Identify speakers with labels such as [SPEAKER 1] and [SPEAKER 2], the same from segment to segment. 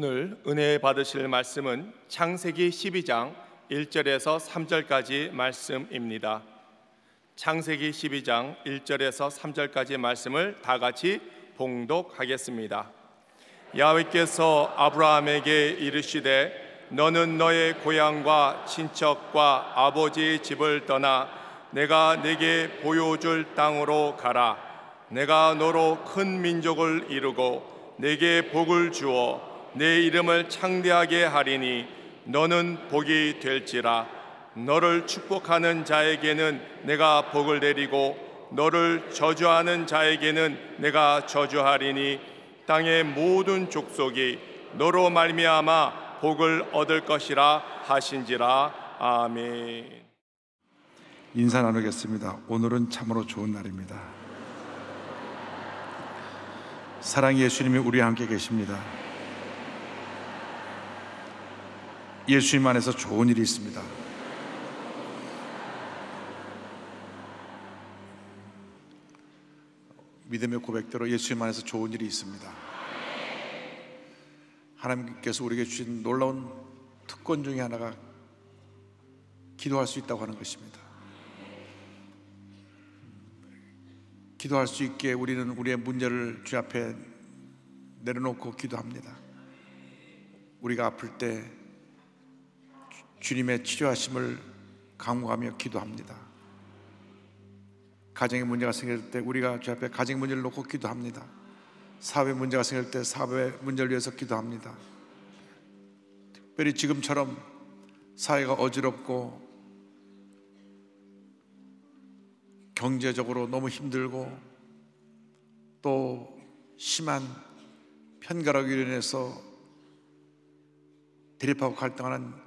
[SPEAKER 1] 오늘 은혜 받으실 말씀은 창세기 12장 1절에서 3절까지 말씀입니다. 창세기 12장 1절에서 3절까지 말씀을 다 같이 봉독하겠습니다. 야훼께서 아브라함에게 이르시되 너는 너의 고향과 친척과 아버지의 집을 떠나 내가 네게 보여줄 땅으로 가라. 내가 너로 큰 민족을 이루고 네게 복을 주어 내 이름을 창대하게 하리니 너는 복이 될지라. 너를 축복하는 자에게는 내가 복을 내리고 너를 저주하는 자에게는 내가 저주하리니 땅의 모든 족속이 너로 말미암아 복을 얻을 것이라 하신지라. 아멘.
[SPEAKER 2] 인사 나누겠습니다. 오늘은 참으로 좋은 날입니다. 사랑의 예수님이 우리와 함께 계십니다. 예수님 안에서 좋은 일이 있습니다. 믿음의 고백대로 예수님 안에서 좋은 일이 있습니다. 하나님께서 우리에게 주신 놀라운 특권 중에 하나가 기도할 수 있다고 하는 것입니다. 기도할 수 있게 우리는 우리의 문제를 주 앞에 내려놓고 기도합니다. 우리가 아플 때 주님의 치료하심을 강구하며 기도합니다. 가정의 문제가 생길 때 우리가 주 앞에 가정 문제를 놓고 기도합니다. 사회 문제가 생길 때 사회 문제를 위해서 기도합니다. 특별히 지금처럼 사회가 어지럽고 경제적으로 너무 힘들고 또 심한 편가락으로 인해서 대립하고 갈등하는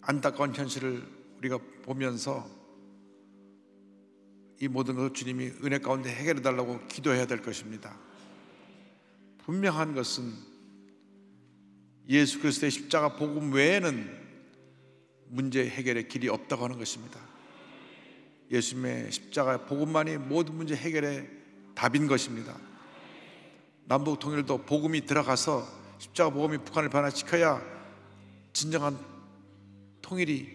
[SPEAKER 2] 안타까운 현실을 우리가 보면서 이 모든 것을 주님이 은혜 가운데 해결해 달라고 기도해야 될 것입니다. 분명한 것은 예수 그리스도의 십자가 복음 외에는 문제 해결의 길이 없다고 하는 것입니다. 예수님의 십자가 복음만이 모든 문제 해결의 답인 것입니다. 남북 통일도 복음이 들어가서 십자가 복음이 북한을 변화시켜야 진정한 통일이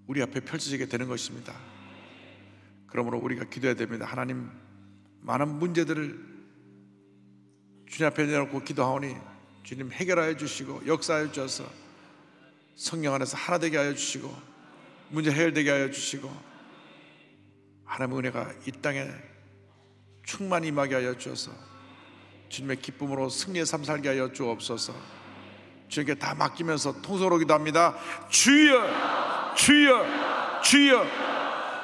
[SPEAKER 2] 우리 앞에 펼쳐지게 되는 것입니다. 그러므로 우리가 기도해야 됩니다. 하나님, 많은 문제들을 주님 앞에 내놓고 기도하오니 주님 해결하여 주시고 역사하여 주셔서 성령 안에서 하나 되게 하여 주시고 문제 해결되게 하여 주시고 하나님의 은혜가 이 땅에 충만히 임하게 하여 주셔서 주님의 기쁨으로 승리의 삶 살게 하여 주옵소서. 주님께 다 맡기면서 통성으로 기도합니다. 주여, 주여, 주여.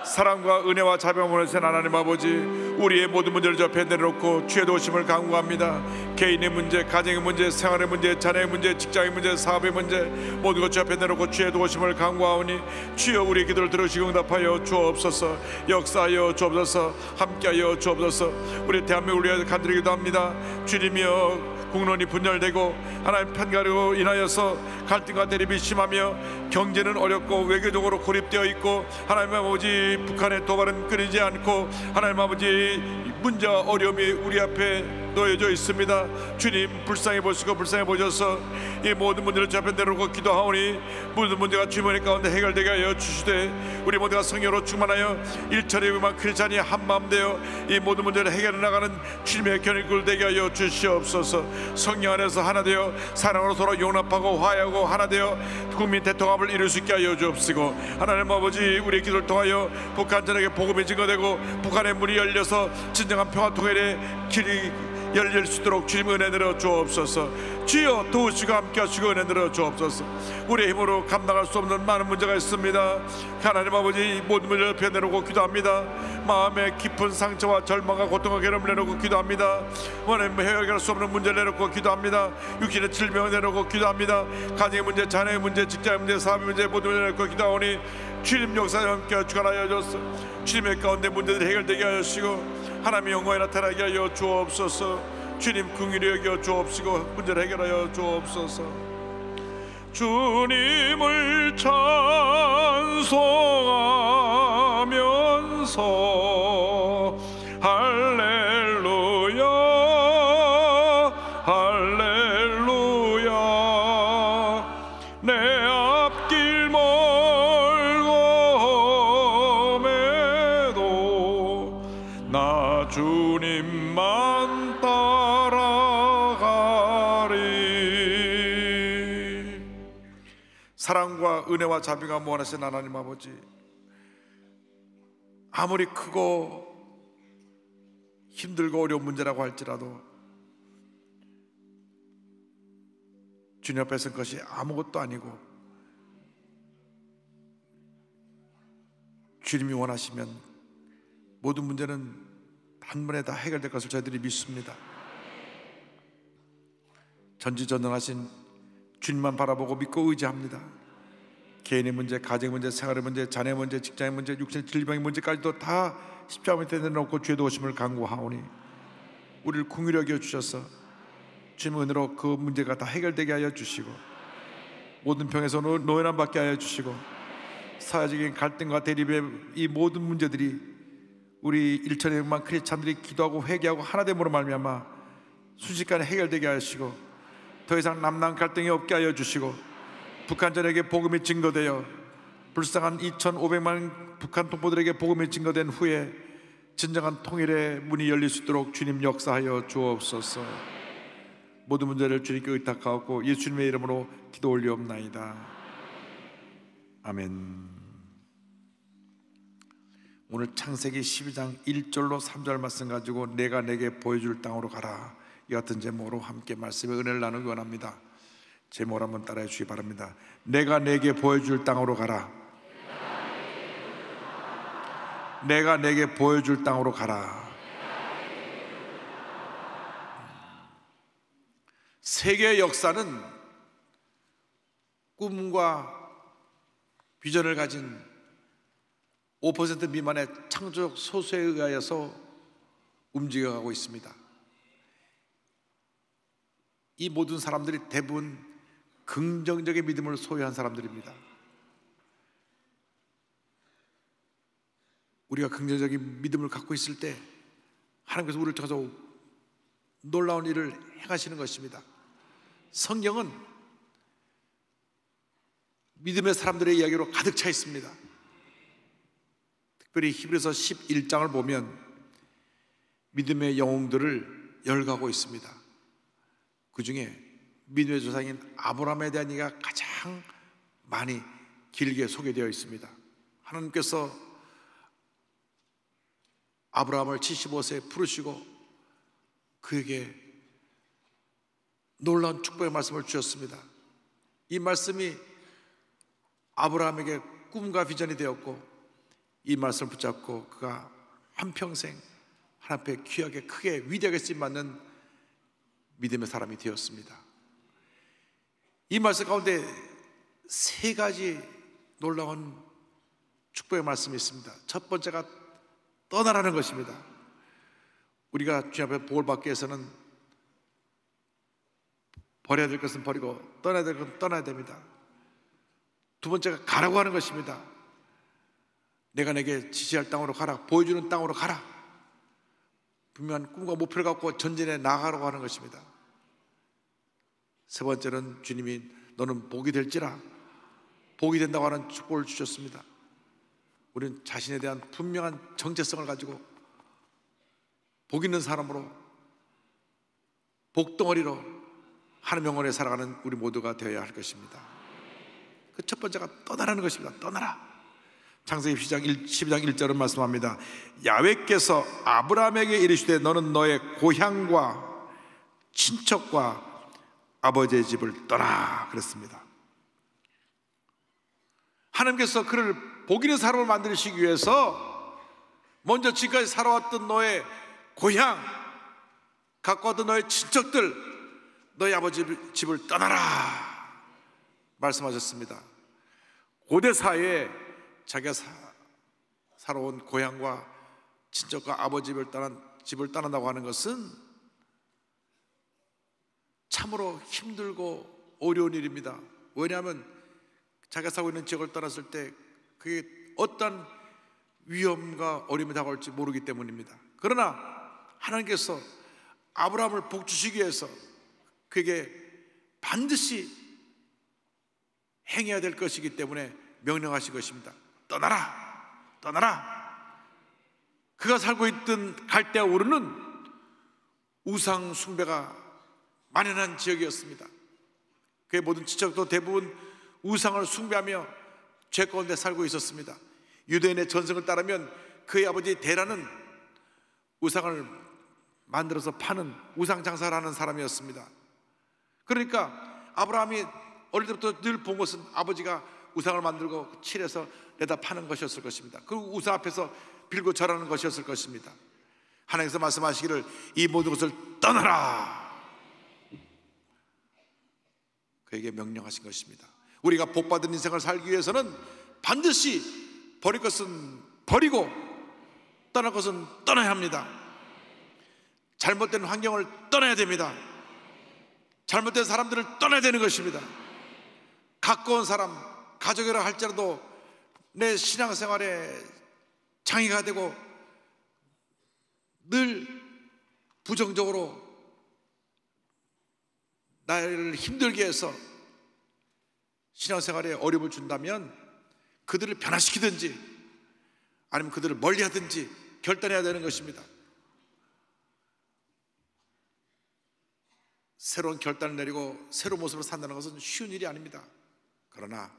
[SPEAKER 2] 사랑과 은혜와 자비함을 보내신 하나님 아버지, 우리의 모든 문제를 저 앞에 내려놓고 주의 도우심을 간구합니다. 개인의 문제, 가정의 문제, 생활의 문제, 자녀의 문제, 직장의 문제, 사업의 문제 모든 것 주 앞에 내려놓고 주의 도우심을 간구하오니 주여 우리의 기도를 들으시고 응답하여 주옵소서. 역사하여 주옵소서. 함께하여 주옵소서. 우리 대한민국을 위하여 간절히 기도합니다. 주님이여, 국론이 분열되고 하나님 편가르고 인하여서 갈등과 대립이 심하며 경제는 어렵고 외교적으로 고립되어 있고 하나님 아버지 북한의 도발은 끊이지 않고 하나님 아버지 문제와 어려움이 우리 앞에 놓여져 있습니다. 주님 불쌍히 보시고 불쌍히 보셔서 이 모든 문제를 주 앞에 내려놓고 기도하오니 모든 문제가 주님의 가운데 해결되게 하여 주시되 우리 모두가 성령으로 충만하여 일처리 위만 크리스찬이 한마음 되어 이 모든 문제를 해결해 나가는 주님의 견인꾼 되게 하여 주시옵소서. 성령 안에서 하나 되어 사랑으로 서로 용납하고 화해하고 하나 되어 국민 대통합을 이룰 수 있게 하여 주옵시고 하나님 아버지 우리의 기도를 통하여 북한 전역에 복음이 증거되고 북한의 문이 열려서 진정한 평화 통일의 길이 열릴 수 있도록 주님 은혜 내려 주옵소서. 주여 도우시고 함께 하시고 은혜 내려 주옵소서. 우리의 힘으로 감당할 수 없는 많은 문제가 있습니다. 하나님 아버지 모든 문제를 내려놓고 기도합니다. 마음의 깊은 상처와 절망과 고통과 괴로움을 내려놓고 기도합니다. 원하님 해결할 수 없는 문제를 내려놓고 기도합니다. 육신의 질병을 내려놓고 기도합니다. 가정의 문제, 자녀의 문제, 직장의 문제, 사업의 문제 모든 문제를 내려놓고 기도하오니 주님 역사에 함께 주관하여 주옵소서. 주님의 가운데 문제들이 해결되게 하시고 하나님의 영광이 나타나게 하여 주옵소서. 주님 긍휼히 여겨 주옵시고 문제를 해결하여 주옵소서. 주님을 찬송하면서 할렐루야 할렐루야 주님만 따라가리. 사랑과 은혜와 자비가 무한하신 하나님 아버지, 아무리 크고 힘들고 어려운 문제라고 할지라도 주님 앞에서는 그것이 아무것도 아니고 주님이 원하시면 모든 문제는 단번에 다 해결될 것을 저희들이 믿습니다. 전지전능하신 주님만 바라보고 믿고 의지합니다. 개인의 문제, 가정의 문제, 생활의 문제, 자녀의 문제, 직장의 문제, 육신의 질병의 문제까지도 다 십자가 밑에 내놓고 죄 도우심을 간구하오니 우리를 긍휼히 여겨 주셔서 주님의 은혜로 그 문제가 다 해결되게 하여 주시고 모든 병에서 노연함 받게 하여 주시고 사회적인 갈등과 대립의 이 모든 문제들이 우리 일천의 백만 크리스찬들이 기도하고 회개하고 하나됨으로 말미암아 순식간에 해결되게 하시고 더 이상 남남 갈등이 없게 하여 주시고 북한전에게 복음이 증거되어 불쌍한 2,500만 북한 동포들에게 복음이 증거된 후에 진정한 통일의 문이 열릴 수 있도록 주님 역사하여 주옵소서. 모든 문제를 주님께 의탁하고 예수님의 이름으로 기도 올리옵나이다. 아멘. 오늘 창세기 12장 1절로 3절 말씀 가지고 내가 내게 보여줄 땅으로 가라, 이 같은 제목으로 함께 말씀의 은혜를 나누기 원합니다. 제목을 한번 따라해 주시기 바랍니다. 내가 내게 보여줄 땅으로 가라. 내가 내게 보여줄 땅으로 가라. 세계의 역사는 꿈과 비전을 가진 5% 미만의 창조적 소수에 의하여서 움직여가고 있습니다. 이 모든 사람들이 대부분 긍정적인 믿음을 소유한 사람들입니다. 우리가 긍정적인 믿음을 갖고 있을 때 하나님께서 우리를 통해서 놀라운 일을 행하시는 것입니다. 성경은 믿음의 사람들의 이야기로 가득 차 있습니다. 특별히 히브리서 11장을 보면 믿음의 영웅들을 열거하고 있습니다. 그 중에 믿음의 조상인 아브라함에 대한 이야기가 가장 많이 길게 소개되어 있습니다. 하나님께서 아브라함을 75세에 부르시고 그에게 놀라운 축복의 말씀을 주셨습니다. 이 말씀이 아브라함에게 꿈과 비전이 되었고 이 말씀을 붙잡고 그가 한평생 하나님 앞에 귀하게 크게 위대하게 쓰임받는 믿음의 사람이 되었습니다. 이 말씀 가운데 세 가지 놀라운 축복의 말씀이 있습니다. 첫 번째가 떠나라는 것입니다. 우리가 주님 앞에 복을 받기 위해서는 버려야 될 것은 버리고 떠나야 될 것은 떠나야 됩니다. 두 번째가 가라고 하는 것입니다. 내가 내게 지시할 땅으로 가라, 보여주는 땅으로 가라. 분명한 꿈과 목표를 갖고 전진해 나가라고 하는 것입니다. 세 번째는 주님이 너는 복이 될지라, 복이 된다고 하는 축복을 주셨습니다. 우리는 자신에 대한 분명한 정체성을 가지고 복 있는 사람으로, 복덩어리로 하나님 영혼에 살아가는 우리 모두가 되어야 할 것입니다. 그 첫 번째가 떠나라는 것입니다. 떠나라. 창세기 12장 1절은 말씀합니다. 야훼께서 아브라함에게 이르시되 너는 너의 고향과 친척과 아버지의 집을 떠나 그랬습니다. 하나님께서 그를 복 있는 사람을 만드시기 위해서 먼저 지금까지 살아왔던 너의 고향, 갖고 왔던 너의 친척들, 너희 아버지 집을 떠나라 말씀하셨습니다. 고대 사회에 자기가 살아온 고향과 친척과 아버지 집을 떠난다고 하는 것은 참으로 힘들고 어려운 일입니다. 왜냐하면 자기가 살고 있는 지역을 떠났을 때 그게 어떤 위험과 어려움이 다가올지 모르기 때문입니다. 그러나 하나님께서 아브라함을 복 주시기 위해서 그에게 반드시 행해야 될 것이기 때문에 명령하신 것입니다. 떠나라, 떠나라. 그가 살고 있던 갈대아 우르는 우상 숭배가 만연한 지역이었습니다. 그의 모든 친척도 대부분 우상을 숭배하며 죄 가운데 살고 있었습니다. 유대인의 전승을 따르면 그의 아버지 데라는 우상을 만들어서 파는 우상 장사를 하는 사람이었습니다. 그러니까 아브라함이 어릴 때부터 늘 본 것은 아버지가 우상을 만들고 칠해서 내다 파는 것이었을 것입니다. 그리고 우상 앞에서 빌고 절하는 것이었을 것입니다. 하나님께서 말씀하시기를 이 모든 것을 떠나라, 그에게 명령하신 것입니다. 우리가 복받은 인생을 살기 위해서는 반드시 버릴 것은 버리고 떠날 것은 떠나야 합니다. 잘못된 환경을 떠나야 됩니다. 잘못된 사람들을 떠나야 되는 것입니다. 가까운 사람, 가족이라 할지라도 내 신앙생활에 장애가 되고 늘 부정적으로 나를 힘들게 해서 신앙생활에 어려움을 준다면 그들을 변화시키든지 아니면 그들을 멀리하든지 결단해야 되는 것입니다. 새로운 결단을 내리고 새로운 모습으로 산다는 것은 쉬운 일이 아닙니다. 그러나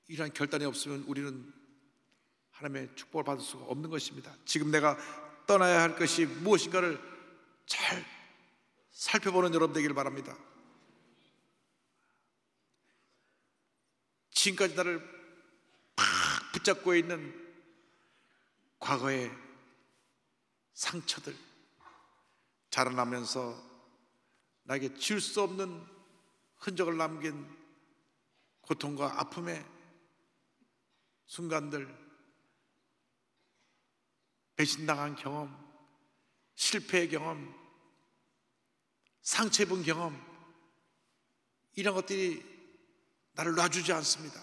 [SPEAKER 2] 이러한 결단이 없으면 우리는 하나님의 축복을 받을 수가 없는 것입니다. 지금 내가 떠나야 할 것이 무엇인가를 잘 살펴보는 여러분 되기를 바랍니다. 지금까지 나를 팍 붙잡고 있는 과거의 상처들, 자라나면서 나에게 지울 수 없는 흔적을 남긴 고통과 아픔의 순간들, 배신당한 경험, 실패의 경험, 상처 입은 경험, 이런 것들이 나를 놔주지 않습니다.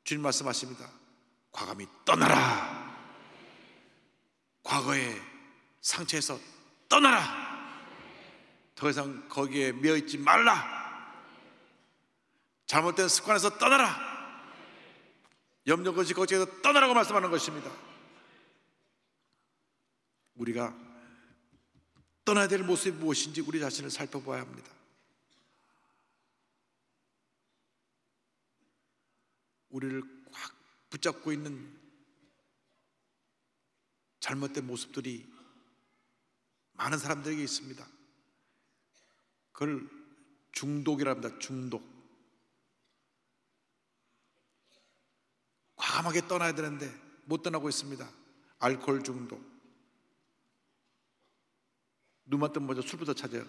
[SPEAKER 2] 주님 말씀하십니다. 과감히 떠나라. 과거의 상처에서 떠나라. 더 이상 거기에 매여있지 말라. 잘못된 습관에서 떠나라. 염려거지 거기에서 떠나라고 말씀하는 것입니다. 우리가 떠나야 될 모습이 무엇인지 우리 자신을 살펴봐야 합니다. 우리를 확 붙잡고 있는 잘못된 모습들이 많은 사람들에게 있습니다. 그걸 중독이라 합니다. 중독. 과감하게 떠나야 되는데 못 떠나고 있습니다. 알코올 중독. 눈만 뜨면 먼저 술부터 찾아요.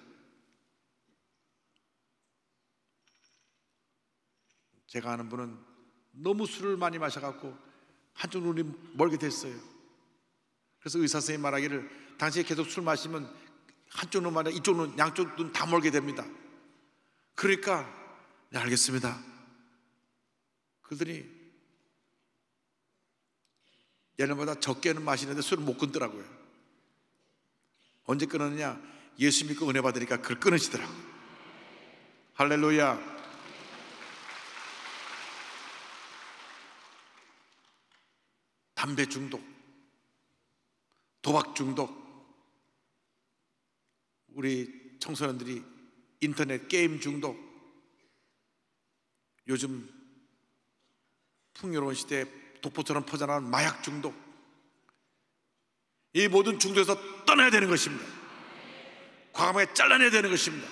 [SPEAKER 2] 제가 아는 분은 너무 술을 많이 마셔갖고 한쪽 눈이 멀게 됐어요. 그래서 의사 선생님이 말하기를 당신이 계속 술 마시면 한쪽 눈만 아니라 이쪽 눈, 양쪽 눈 다 멀게 됩니다. 그러니까 네, 알겠습니다. 그러더니 예전보다 적게는 마시는데 술을 못 끊더라고요. 언제 끊었느냐? 예수 믿고 은혜 받으니까 그걸 끊으시더라고요. 할렐루야. 담배 중독, 도박 중독, 우리 청소년들이 인터넷 게임 중독, 요즘 풍요로운 시대에 독보처럼 퍼져나가는 마약 중독, 이 모든 중독에서 떠나야 되는 것입니다. 과감하게 잘라내야 되는 것입니다.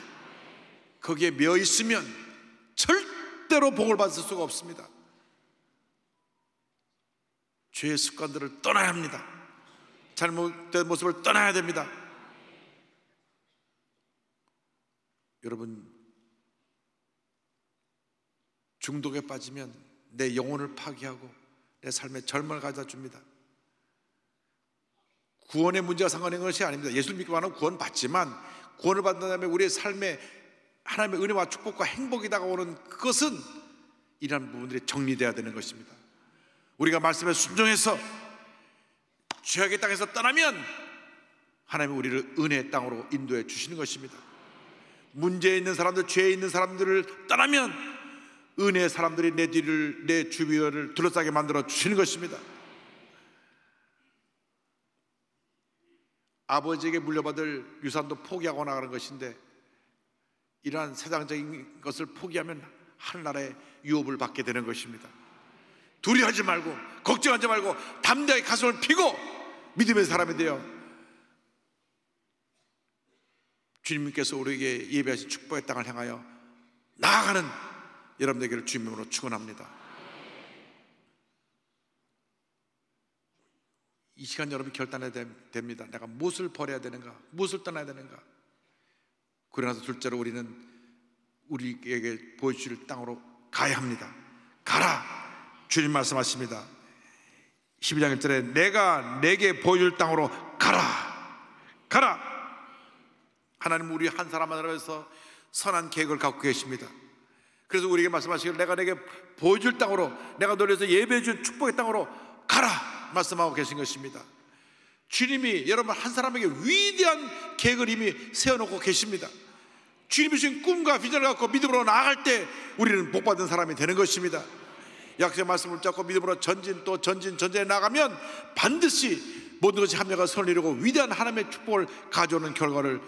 [SPEAKER 2] 거기에 매여 있으면 절대로 복을 받을 수가 없습니다. 죄의 습관들을 떠나야 합니다. 잘못된 모습을 떠나야 됩니다. 여러분, 중독에 빠지면 내 영혼을 파괴하고 내 삶에 절망을 가져다 줍니다. 구원의 문제가 상관있는 것이 아닙니다. 예수를 믿고 하는 구원 받지만 구원을 받는 다음에 우리의 삶에 하나님의 은혜와 축복과 행복이 다가오는 그것은 이러한 부분들이 정리되어야 되는 것입니다. 우리가 말씀에 순종해서 죄악의 땅에서 떠나면 하나님은 우리를 은혜의 땅으로 인도해 주시는 것입니다. 문제에 있는 사람들, 죄에 있는 사람들을 떠나면 은혜의 사람들이 내 뒤를, 내 주변을 둘러싸게 만들어 주시는 것입니다. 아버지에게 물려받을 유산도 포기하고 나가는 것인데, 이러한 세상적인 것을 포기하면 하늘나라의 유업을 받게 되는 것입니다. 두려워하지 말고 걱정하지 말고 담대하게 가슴을 피고 믿음의 사람이 되어 주님께서 우리에게 예배하신 축복의 땅을 향하여 나아가는 여러분에게를 주님으로 축원합니다. 이 시간 여러분 결단해야 됩니다. 내가 무엇을 버려야 되는가, 무엇을 떠나야 되는가. 그러나서 둘째로 우리는 우리에게 보여주실 땅으로 가야 합니다. 가라, 주님 말씀하십니다. 12장 1절에 내가 내게 보여줄 땅으로 가라, 가라. 하나님 우리 한 사람 하나를 위해서 선한 계획을 갖고 계십니다. 그래서 우리에게 말씀하시기를 내가 내게 보여줄 땅으로, 내가 너를 위해서 예배해 준 축복의 땅으로 가라 말씀하고 계신 것입니다. 주님이 여러분 한 사람에게 위대한 계획을 이미 세워놓고 계십니다. 주님이 주신 꿈과 비전을 갖고 믿음으로 나아갈 때 우리는 복받은 사람이 되는 것입니다. 약속의 말씀을 잡고 믿음으로 전진 또 전진에 나가면 반드시 모든 것이 합력과 선을 이루고 위대한 하나님의 축복을 가져오는 결과를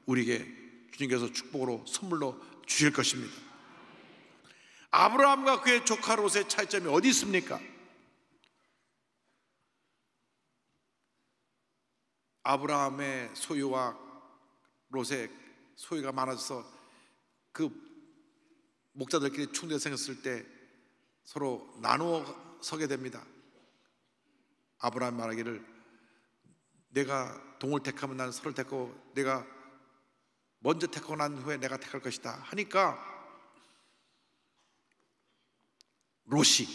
[SPEAKER 2] 우리에게 주님께서 축복으로 선물로 주실 것입니다. 아브라함과 그의 조카 롯의 차이점이 어디 있습니까? 아브라함의 소유와 롯의 소유가 많아져서 그 목자들끼리 충돌이 생겼을 때 서로 나누어 서게 됩니다. 아브라함이 말하기를 내가 동을 택하면 나는 서를 택하고 내가 먼저 택하고 난 후에 내가 택할 것이다 하니까 롯이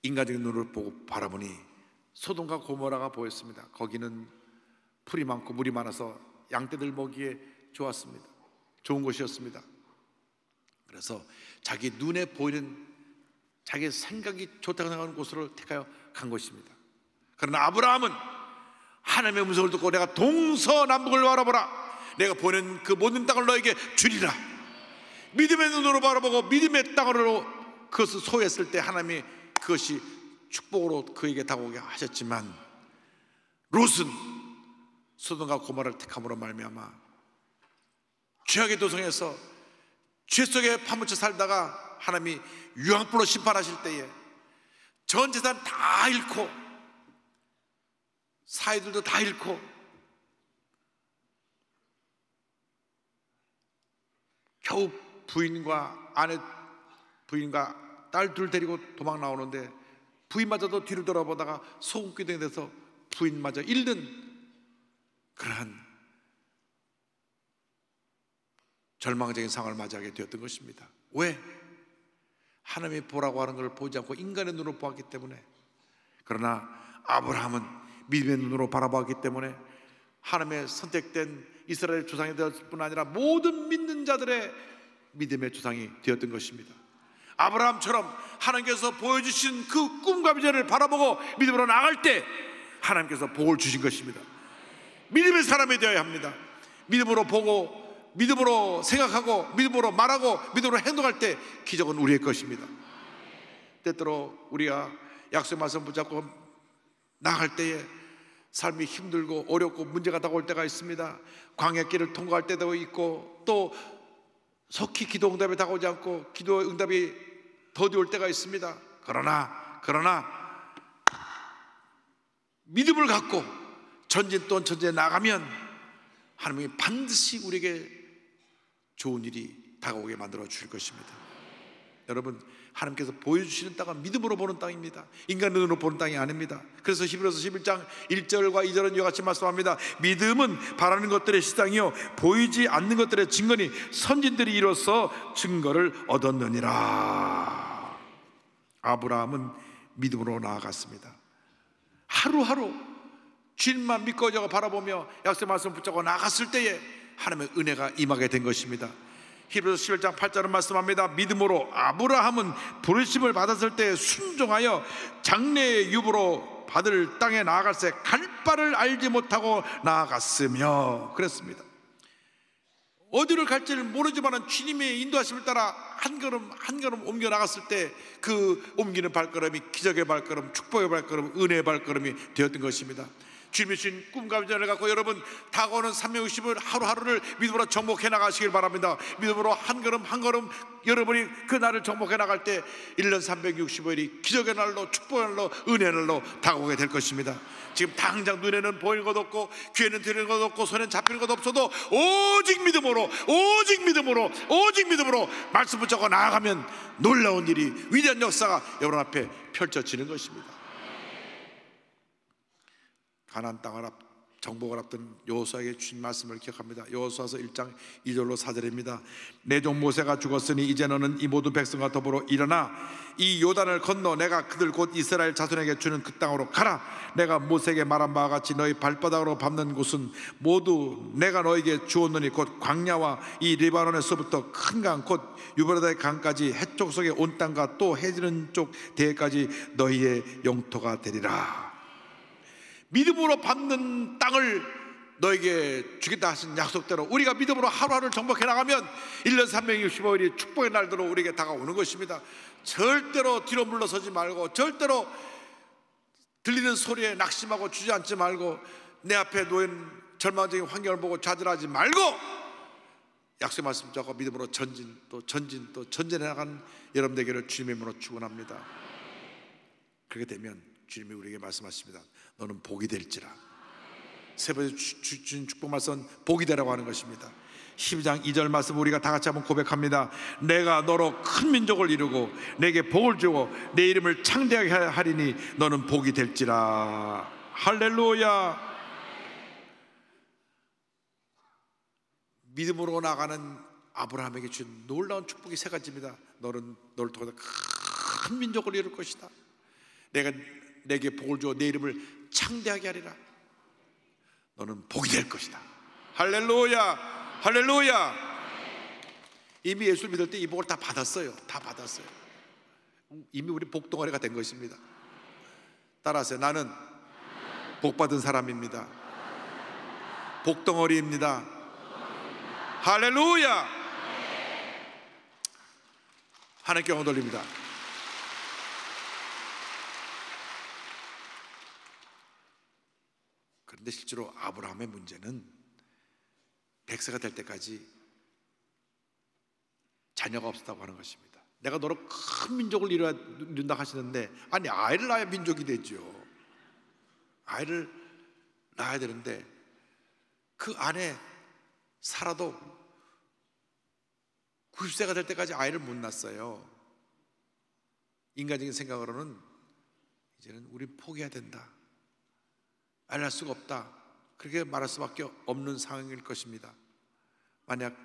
[SPEAKER 2] 인간적인 눈을 보고 바라보니 소돔과 고모라가 보였습니다. 거기는 풀이 많고 물이 많아서 양떼들 먹이에 좋았습니다. 좋은 곳이었습니다. 그래서 자기 눈에 보이는 자기 생각이 좋다고 생각하는 곳으로 택하여 간 것입니다. 그러나 아브라함은 하나님의 음성을 듣고 내가 동서남북을 바라보라, 내가 보는 그 모든 땅을 너에게 주리라. 믿음의 눈으로 바라보고 믿음의 땅으로 그것을 소유했을 때 하나님이 그것이 축복으로 그에게 다가오게 하셨지만 롯은 소돔과 고모라를 택함으로 말미암아 죄악의 도성에서 죄 속에 파묻혀 살다가 하나님이 유황불로 심판하실 때에 전 재산 다 잃고 사이들도 다 잃고 겨우 부인과 딸 둘 데리고 도망 나오는데 부인마저도 뒤를 돌아보다가 소금기둥이 돼서 부인마저 잃는 그러한 절망적인 상황을 맞이하게 되었던 것입니다. 왜? 하나님이 보라고 하는 것을 보지 않고 인간의 눈으로 보았기 때문에. 그러나 아브라함은 믿음의 눈으로 바라보았기 때문에 하나님의 선택된 이스라엘 조상이 되었을 뿐 아니라 모든 믿는 자들의 믿음의 조상이 되었던 것입니다. 아브라함처럼 하나님께서 보여주신 그 꿈과 비전을 바라보고 믿음으로 나갈 때 하나님께서 복을 주신 것입니다. 믿음의 사람이 되어야 합니다. 믿음으로 보고 믿음으로 생각하고 믿음으로 말하고 믿음으로 행동할 때 기적은 우리의 것입니다. 때때로 우리가 약속의 말씀 붙잡고 나갈 때에 삶이 힘들고 어렵고 문제가 다가올 때가 있습니다. 광야길을 통과할 때도 있고 또 속히 기도 응답이 다가오지 않고 기도 응답이 더디올 때가 있습니다. 그러나 믿음을 갖고 전진 또 전진에 나가면 하나님이 반드시 우리에게 좋은 일이 다가오게 만들어 주실 것입니다. 여러분, 하나님께서 보여주시는 땅은 믿음으로 보는 땅입니다. 인간 눈으로 보는 땅이 아닙니다. 그래서 히브리서 11장 1절과 2절은 이와 같이 말씀합니다. 믿음은 바라는 것들의 시작이요 보이지 않는 것들의 증거니 선진들이 이로써 증거를 얻었느니라. 아브라함은 믿음으로 나아갔습니다. 하루하루 주님만 믿고 바라보며 약속의 말씀을 붙잡고 나갔을 때에 하나님의 은혜가 임하게 된 것입니다. 히브리서 11장 8절은 말씀합니다. 믿음으로 아브라함은 부르심을 받았을 때 순종하여 장래의 유부로 받을 땅에 나아갈새 갈 바를 알지 못하고 나아갔으며 그랬습니다. 어디를 갈지를 모르지만 주님의 인도하심을 따라 한 걸음 한 걸음 옮겨 나갔을 때 그 옮기는 발걸음이 기적의 발걸음, 축복의 발걸음, 은혜의 발걸음이 되었던 것입니다. 주님이 주신 꿈과 비전을 갖고 여러분 다가오는 360일 하루하루를 믿음으로 정복해 나가시길 바랍니다. 믿음으로 한 걸음 한 걸음 여러분이 그 날을 정복해 나갈 때 1년 365일이 기적의 날로, 축복의 날로, 은혜의 날로 다가오게 될 것입니다. 지금 당장 눈에는 보이는 것 없고 귀에는 들리는 것 없고 손에는 잡히는 것 없어도 오직 믿음으로, 오직 믿음으로, 오직 믿음으로 말씀 붙잡고 나아가면 놀라운 일이, 위대한 역사가 여러분 앞에 펼쳐지는 것입니다. 가나안 땅을 정복을 앞둔 여호수아에게 주신 말씀을 기억합니다. 여호수아서 1장 2절로 4절입니다. 내 종 모세가 죽었으니 이제 너는 이 모든 백성과 더불어 일어나 이 요단을 건너 내가 그들 곧 이스라엘 자손에게 주는 그 땅으로 가라. 내가 모세에게 말한 바와 같이 너희 발바닥으로 밟는 곳은 모두 내가 너에게 주었느니 곧 광야와 이 리바논에서부터 큰 강 곧 유브라데 강까지 해쪽 속의 온 땅과 또 해지는 쪽 대해까지 너희의 영토가 되리라. 믿음으로 밟는 땅을 너에게 주겠다 하신 약속대로 우리가 믿음으로 하루하루를 정복해 나가면 1년 365일이 축복의 날들로 우리에게 다가오는 것입니다. 절대로 뒤로 물러서지 말고, 절대로 들리는 소리에 낙심하고 주저앉지 말고, 내 앞에 놓인 절망적인 환경을 보고 좌절하지 말고 약속의 말씀 잡고 믿음으로 전진 또 전진해 나간 여러분 되기를 주님의 이름으로 축원합니다. 그렇게 되면 주님이 우리에게 말씀하십니다. 너는 복이 될지라. 세 번째 주신 축복 말씀은 복이 되라고 하는 것입니다. 12장 2절 말씀 우리가 다 같이 한번 고백합니다. 내가 너로 큰 민족을 이루고 내게 복을 주고 내 이름을 창대하게 하리니 너는 복이 될지라. 할렐루야. 믿음으로 나가는 아브라함에게 준 놀라운 축복이 세 가지입니다. 너는 너를 통해서 큰 민족을 이룰 것이다. 내가 내게 복을 주어 내 이름을 창대하게 하리라. 너는 복이 될 것이다. 할렐루야, 할렐루야. 이미 예수 믿을 때 이 복을 다 받았어요. 다 받았어요. 이미 우리 복덩어리가 된 것입니다. 따라하세요. 나는 복받은 사람입니다. 복덩어리입니다. 할렐루야. 하나님께 영광 돌립니다. 그런데 실제로 아브라함의 문제는 백세가 될 때까지 자녀가 없었다고 하는 것입니다. 내가 너로 큰 민족을 이룬다 하시는데, 아니 아이를 낳아야 민족이 되죠. 아이를 낳아야 되는데 그 안에 살아도 90세가 될 때까지 아이를 못 낳았어요. 인간적인 생각으로는 이제는 우리 포기해야 된다, 아이를 낳을 수가 없다, 그렇게 말할 수밖에 없는 상황일 것입니다. 만약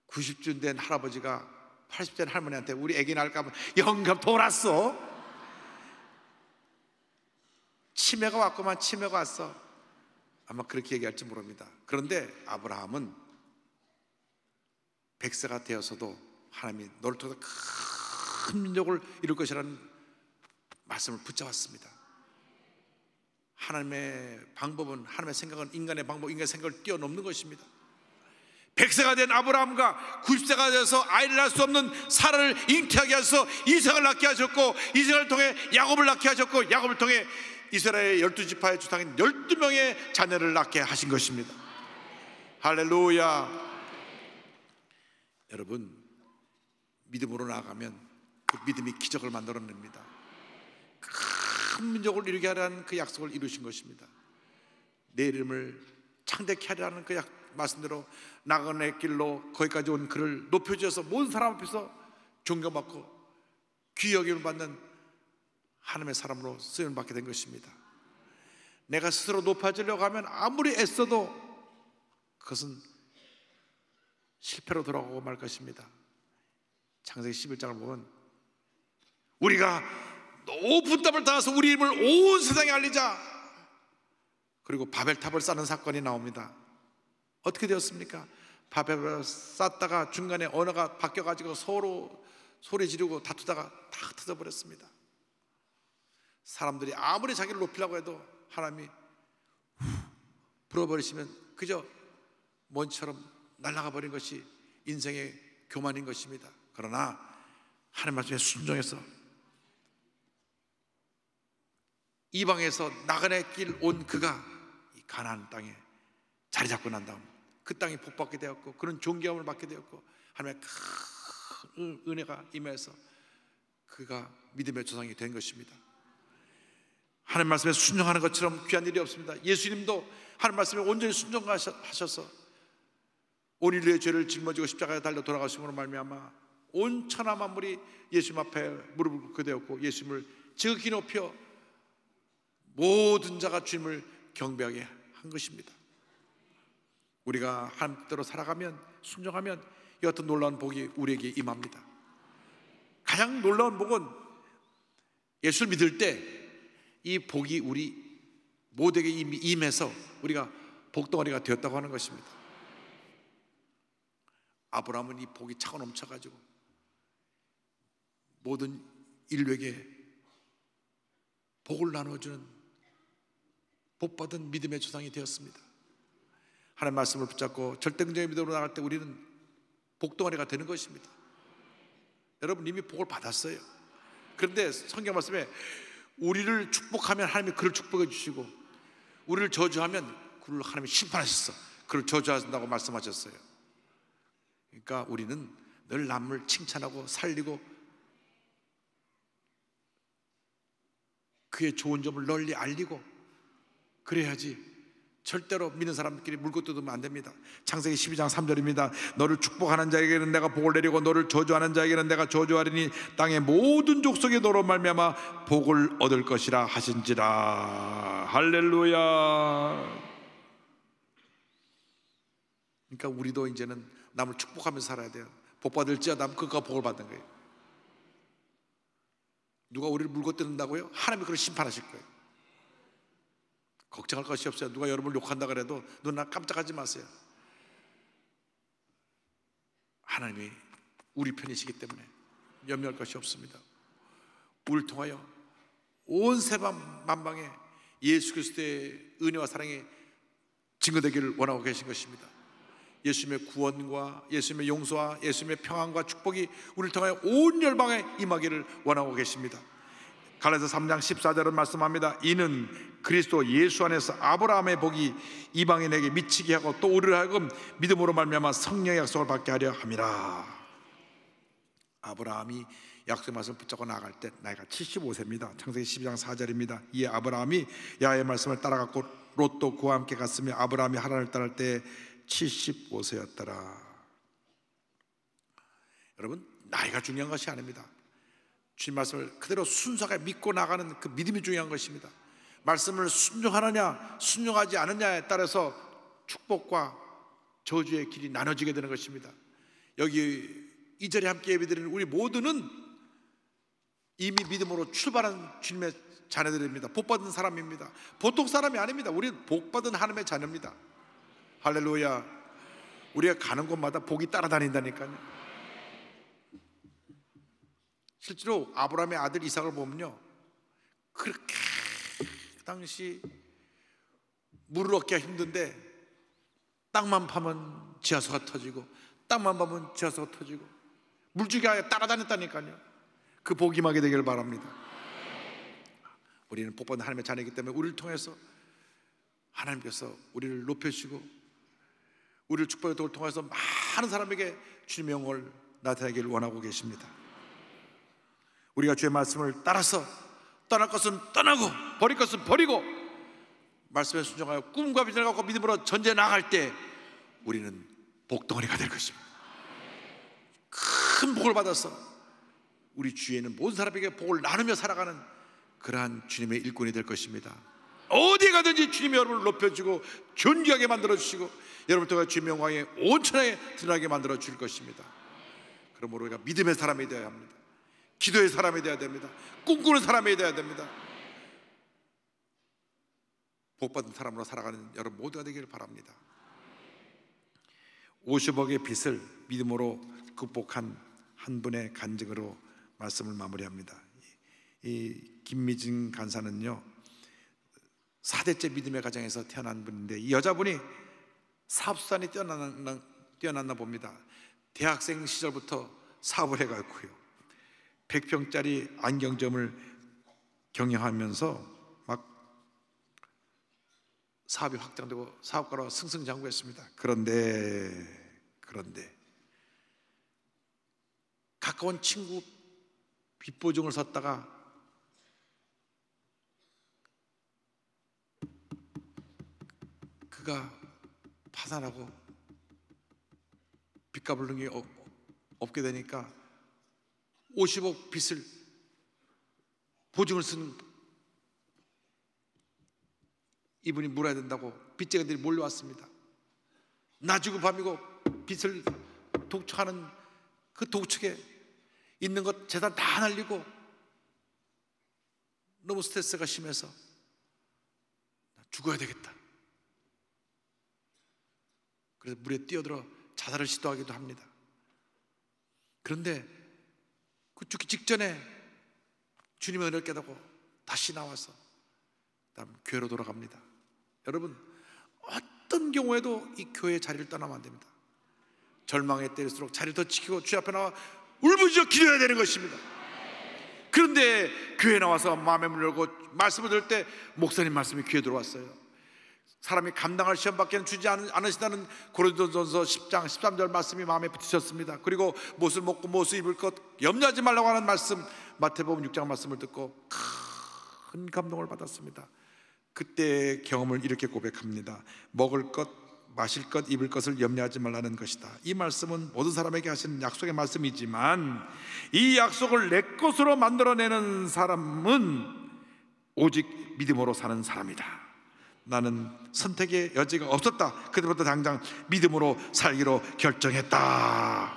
[SPEAKER 2] 90쯤 된 할아버지가 80대 된 할머니한테 우리 애기 낳을까 하면 영감 돌았어, 치매가 왔구만, 치매가 왔어, 아마 그렇게 얘기할지 모릅니다. 그런데 아브라함은 100세가 되어서도 하나님이 너를 통해서 큰 민족을 이룰 것이라는 말씀을 붙잡았습니다. 하나님의 방법은, 하나님의 생각은 인간의 방법, 인간의 생각을 뛰어넘는 것입니다. 100세가 된 아브라함과 90세가 되어서 아이를 낳을 수 없는 사라를 잉태하게 하셔서 이삭을 낳게 하셨고, 이삭을 통해 야곱을 낳게 하셨고, 야곱을 통해 이스라엘의 12지파의 주상인 12명의 자녀를 낳게 하신 것입니다. 할렐루야. 여러분, 믿음으로 나아가면 그 믿음이 기적을 만들어냅니다. 큰 민족을 이루게 하라는 그 약속을 이루신 것입니다. 내 이름을 창대케 하라는 그 말씀대로 나그네 길로 거기까지 온 그를 높여주셔서 모든 사람 앞에서 존경받고 귀히 여김을 받는 하나님의 사람으로 쓰임을 받게 된 것입니다. 내가 스스로 높아지려고 하면 아무리 애써도 그것은 실패로 돌아가고 말 것입니다. 창세기 11장을 보면 우리가 높은 탑을 따라서 우리 이름을 온 세상에 알리자, 그리고 바벨탑을 쌓는 사건이 나옵니다. 어떻게 되었습니까? 바벨탑을 쌓다가 중간에 언어가 바뀌어가지고 서로 소리 지르고 다투다가 다 흩어져버렸습니다. 사람들이 아무리 자기를 높이려고 해도 하나님이 불어버리시면 그저 먼지처럼 날아가 버린 것이 인생의 교만인 것입니다. 그러나 하나님 말씀에 순종해서 이방에서 나그네 길 온 그가 이 가나안 땅에 자리 잡고 난 다음 그 땅이 복받게 되었고 그런 존귀함을 받게 되었고 하나님의 큰 은혜가 임해서 그가 믿음의 조상이 된 것입니다. 하나님 말씀에 순종하는 것처럼 귀한 일이 없습니다. 예수님도 하나님 말씀에 온전히 순종하셔서 온 인류의 죄를 짊어지고 십자가에 달려 돌아가심으로 말미암아 온 천하 만물이 예수님 앞에 무릎을 꿇게 되었고 예수님을 지극히 높여 모든 자가 주님을 경배하게 한 것입니다. 우리가 하나님 뜻대로 살아가면 순종하면 이 어떤 놀라운 복이 우리에게 임합니다. 가장 놀라운 복은 예수를 믿을 때 이 복이 우리 모두에게 이미 임해서 우리가 복덩어리가 되었다고 하는 것입니다. 아브라함은 이 복이 차고 넘쳐가지고 모든 인류에게 복을 나눠주는 복받은 믿음의 조상이 되었습니다. 하나님 말씀을 붙잡고 절대적인 믿음으로 나갈 때 우리는 복덩어리가 되는 것입니다. 여러분 이미 복을 받았어요. 그런데 성경 말씀에 우리를 축복하면 하나님이 그를 축복해 주시고 우리를 저주하면 그를 하나님이 심판하셨어. 그를 저주하신다고 말씀하셨어요. 그러니까 우리는 늘 남을 칭찬하고 살리고 그의 좋은 점을 널리 알리고 그래야지 절대로 믿는 사람들끼리 물고 뜯으면 안 됩니다. 창세기 12장 3절입니다. 너를 축복하는 자에게는 내가 복을 내리고 너를 저주하는 자에게는 내가 저주하리니 땅의 모든 족속이 너로 말미암아 복을 얻을 것이라 하신지라. 할렐루야. 그러니까 우리도 이제는 남을 축복하면서 살아야 돼요. 복 받을지어다 그가 복을 받는 거예요. 누가 우리를 물고 뜯는다고요? 하나님이 그를 심판하실 거예요. 걱정할 것이 없어요. 누가 여러분을 욕한다 그래도 누나 깜짝하지 마세요. 하나님이 우리 편이시기 때문에 염려할 것이 없습니다. 우리를 통하여 온 세상 만방에 예수 그리스도의 은혜와 사랑이 증거되기를 원하고 계신 것입니다. 예수님의 구원과 예수님의 용서와 예수님의 평안과 축복이 우리를 통하여 온 열방에 임하기를 원하고 계십니다. 갈라디아서 3장 14절은 말씀합니다. 이는 그리스도 예수 안에서 아브라함의 복이 이방인에게 미치게 하고 또 우리를 하여금 믿음으로 말미암아 성령의 약속을 받게 하려 함이라. 아브라함이 약속의 말씀을 붙잡고 나갈 때 나이가 75세입니다. 창세기 12장 4절입니다. 이에 아브라함이 야훼의 말씀을 따라갔고 롯도 그와 함께 갔으며 아브라함이 하란을 떠날 때 75세였더라. 여러분 나이가 중요한 것이 아닙니다. 주님 말씀을 그대로 순수하게 믿고 나가는 그 믿음이 중요한 것입니다. 말씀을 순종하느냐 순종하지 않느냐에 따라서 축복과 저주의 길이 나눠지게 되는 것입니다. 여기 이 자리에 함께 예배드리는 우리 모두는 이미 믿음으로 출발한 주님의 자녀들입니다. 복받은 사람입니다. 보통 사람이 아닙니다. 우리는 복받은 하나님의 자녀입니다. 할렐루야. 우리가 가는 곳마다 복이 따라다닌다니까요. 실제로 아브라함의 아들 이삭을 보면요, 그렇게 그 당시 물을 얻기가 힘든데 땅만 파면 지하수가 터지고 땅만 파면 지하수가 터지고 물줄기가 따라다녔다니까요. 그 복이 임하게 되기를 바랍니다. 우리는 복받은 하나님의 자녀이기 때문에 우리를 통해서 하나님께서 우리를 높여주시고 우리를 축복의 도를 통해서 많은 사람에게 주님의 영광을 나타내기를 원하고 계십니다. 우리가 주의 말씀을 따라서 떠날 것은 떠나고 버릴 것은 버리고 말씀에 순종하여 꿈과 비전을 갖고 믿음으로 전제해 나갈 때 우리는 복덩어리가 될 것입니다. 큰 복을 받아서 우리 주위에는 모든 사람에게 복을 나누며 살아가는 그러한 주님의 일꾼이 될 것입니다. 어디에 가든지 주님이 여러분을 높여주고 존귀하게 만들어주시고 여러분을 통해 주님의 영광이 온 천하에 드러나게 만들어 줄 것입니다. 그러므로 우리가 믿음의 사람이 되어야 합니다. 기도의 사람이 되어야 됩니다. 꿈꾸는 사람이 되어야 됩니다. 복받은 사람으로 살아가는 여러분 모두가 되기를 바랍니다. 50억의 빚을 믿음으로 극복한 한 분의 간증으로 말씀을 마무리합니다. 이 김미진 간사는요 4대째 믿음의 가정에서 태어난 분인데 이 여자분이 사업수단이 뛰어났나 봅니다. 대학생 시절부터 사업을 해갔고요, 100평짜리 안경점을 경영하면서 막 사업이 확장되고 사업가로 승승장구했습니다. 그런데 가까운 친구 빚보증을 섰다가 그가 파산하고 빚값을 넣는 게 없게 되니까 50억 빚을 보증을 쓴 이분이 물어야 된다고 빚쟁이들이 몰려왔습니다. 낮이고 밤이고 빚을 독촉하는 그 독촉에 있는 것 재산 다 날리고 너무 스트레스가 심해서 죽어야 되겠다. 그래서 물에 뛰어들어 자살을 시도하기도 합니다. 그런데 그 죽기 직전에 주님의 은혜를 깨닫고 다시 나와서 다음 교회로 돌아갑니다. 여러분, 어떤 경우에도 이 교회의 자리를 떠나면 안 됩니다. 절망에 때릴수록 자리를 더 지키고 주님 앞에 나와 울부짖어 기도해야 되는 것입니다. 그런데 교회에 나와서 마음의 문을 열고 말씀을 들을 때 목사님 말씀이 귀에 들어왔어요. 사람이 감당할 시험밖에 주지 않으시다는 고린도전서 10장 13절 말씀이 마음에 붙으셨습니다. 그리고 무엇을 먹고 무엇을 입을 것 염려하지 말라고 하는 말씀, 마태복음 6장 말씀을 듣고 큰 감동을 받았습니다. 그때 경험을 이렇게 고백합니다. 먹을 것, 마실 것, 입을 것을 염려하지 말라는 것이다. 이 말씀은 모든 사람에게 하시는 약속의 말씀이지만 이 약속을 내 것으로 만들어내는 사람은 오직 믿음으로 사는 사람이다. 나는 선택의 여지가 없었다. 그때부터 당장 믿음으로 살기로 결정했다.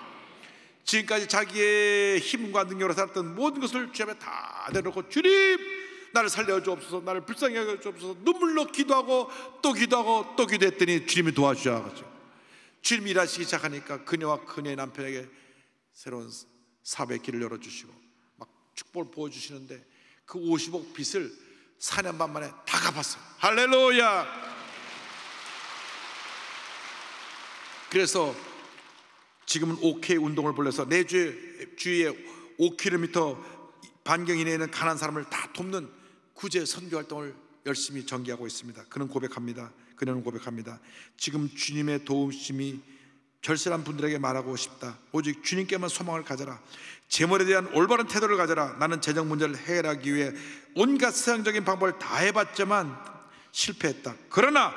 [SPEAKER 2] 지금까지 자기의 힘과 능력으로 살았던 모든 것을 주 앞에 다 내놓고 주님 나를 살려주옵소서, 나를 불쌍히 여겨주옵소서, 눈물로 기도하고 또 기도하고 또 기도했더니 주님이 도와주셔가지고 주님이 일하시기 시작하니까 그녀와 그녀의 남편에게 새로운 사업의 길을 열어주시고 막 축복을 부어주시는데 그 50억 빚을 4년 반 만에 다 갚았어요. 할렐루야. 그래서 지금은 5K 운동을 벌려서 내 주위에 5km 반경 이내에 있는 가난한 사람을 다 돕는 구제 선교 활동을 열심히 전개하고 있습니다. 그는 고백합니다. 그녀는 고백합니다. 지금 주님의 도우심이 절실한 분들에게 말하고 싶다. 오직 주님께만 소망을 가져라. 재물에 대한 올바른 태도를 가져라. 나는 재정 문제를 해결하기 위해 온갖 세상적인 방법을 다 해봤지만 실패했다. 그러나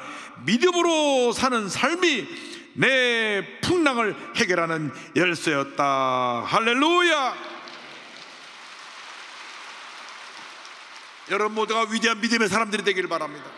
[SPEAKER 2] 믿음으로 사는 삶이 내 풍랑을 해결하는 열쇠였다. 할렐루야. 여러분 모두가 위대한 믿음의 사람들이 되기를 바랍니다.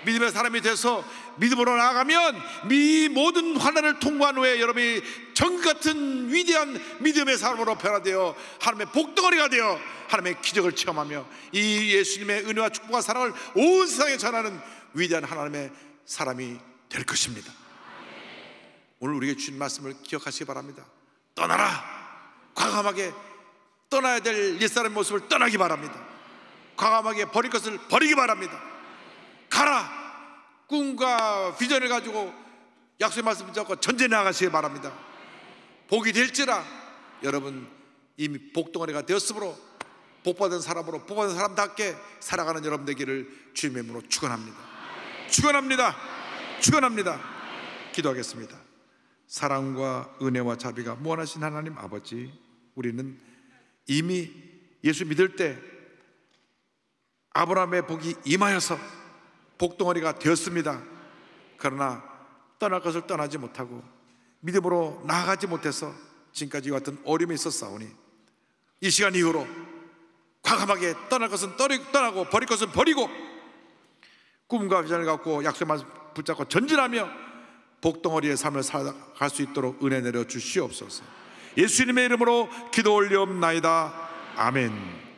[SPEAKER 2] 믿음의 사람이 돼서 믿음으로 나아가면 이 모든 환난을 통과한 후에 여러분이 정같은 위대한 믿음의 사람으로 변화되어 하나님의 복덩어리가 되어 하나님의 기적을 체험하며 이 예수님의 은혜와 축복과 사랑을 온 세상에 전하는 위대한 하나님의 사람이 될 것입니다. 오늘 우리에게 주신 말씀을 기억하시기 바랍니다. 떠나라. 과감하게 떠나야 될 옛사람의 모습을 떠나기 바랍니다. 과감하게 버릴 것을 버리기 바랍니다. 가라. 꿈과 비전을 가지고 약속의 말씀 붙잡고 전진해 나가시기 바랍니다. 복이 될지라. 여러분 이미 복덩어리가 되었으므로 복받은 사람으로 복받은 사람답게 살아가는 여러분 되기를 주님의 이름으로 축원합니다. 축원합니다. 축원합니다. 기도하겠습니다. 사랑과 은혜와 자비가 무한하신 하나님 아버지, 우리는 이미 예수 믿을 때 아브라함의 복이 임하여서 복덩어리가 되었습니다. 그러나 떠날 것을 떠나지 못하고 믿음으로 나아가지 못해서 지금까지 같은 어려움이 있었사오니 이 시간 이후로 과감하게 떠날 것은 떠나고 버릴 것은 버리고 꿈과 비전을 갖고 약속의 말씀 붙잡고 전진하며 복덩어리의 삶을 살아갈 수 있도록 은혜 내려 주시옵소서. 예수님의 이름으로 기도 올리옵나이다. 아멘.